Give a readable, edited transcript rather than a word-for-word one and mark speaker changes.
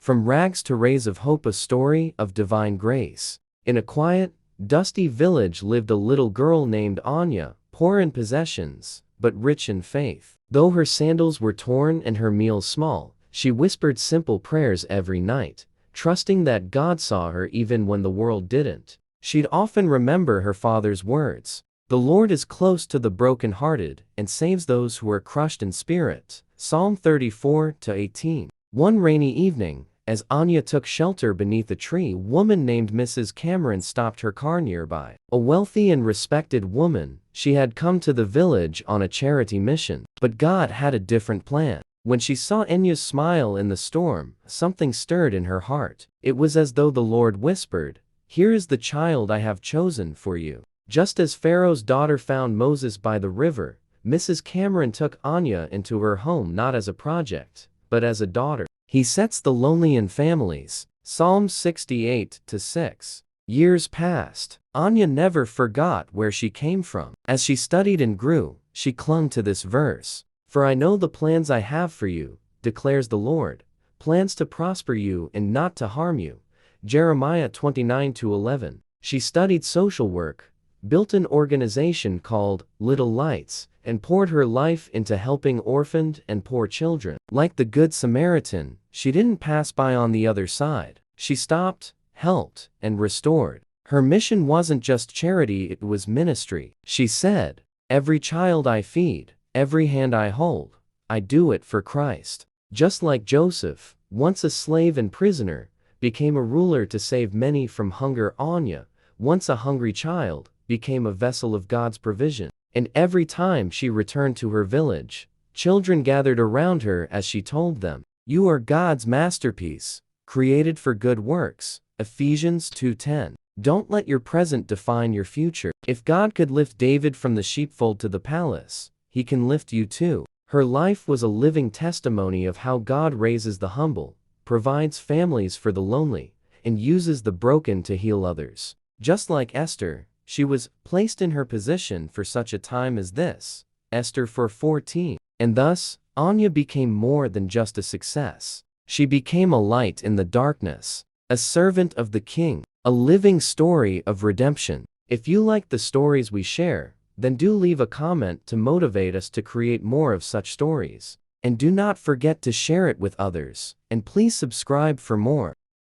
Speaker 1: From rags to rays of hope, a story of divine grace. In a quiet, dusty village lived a little girl named Anya, poor in possessions, but rich in faith. Though her sandals were torn and her meals small, she whispered simple prayers every night, trusting that God saw her even when the world didn't. She'd often remember her father's words, "The Lord is close to the brokenhearted and saves those who are crushed in spirit." Psalm 34-18. One rainy evening, as Anya took shelter beneath a tree, a woman named Mrs. Cameron stopped her car nearby. A wealthy and respected woman, she had come to the village on a charity mission. But God had a different plan. When she saw Anya's smile in the storm, something stirred in her heart. It was as though the Lord whispered, "Here is the child I have chosen for you." Just as Pharaoh's daughter found Moses by the river, Mrs. Cameron took Anya into her home not as a project, but as a daughter. He sets the lonely in families. Psalm 68-6. Years passed. Anya never forgot where she came from. As she studied and grew, she clung to this verse. "For I know the plans I have for you, declares the Lord, plans to prosper you and not to harm you." Jeremiah 29-11. She studied social work, built an organization called Little Lights, and poured her life into helping orphaned and poor children. Like the Good Samaritan, she didn't pass by on the other side. She stopped, helped, and restored. Her mission wasn't just charity, it was ministry. She said, "Every child I feed, every hand I hold, I do it for Christ." Just like Joseph, once a slave and prisoner, became a ruler to save many from hunger, Anya, once a hungry child, became a vessel of God's provision. And every time she returned to her village, children gathered around her as she told them, "You are God's masterpiece, created for good works." Ephesians 2:10. Don't let your present define your future. If God could lift David from the sheepfold to the palace, He can lift you too. Her life was a living testimony of how God raises the humble, provides families for the lonely, and uses the broken to heal others. Just like Esther, she was placed in her position for such a time as this. Esther 4:14. And thus, Anya became more than just a success. She became a light in the darkness, a servant of the King, a living story of redemption. If you like the stories we share, then do leave a comment to motivate us to create more of such stories. And do not forget to share it with others, and please subscribe for more.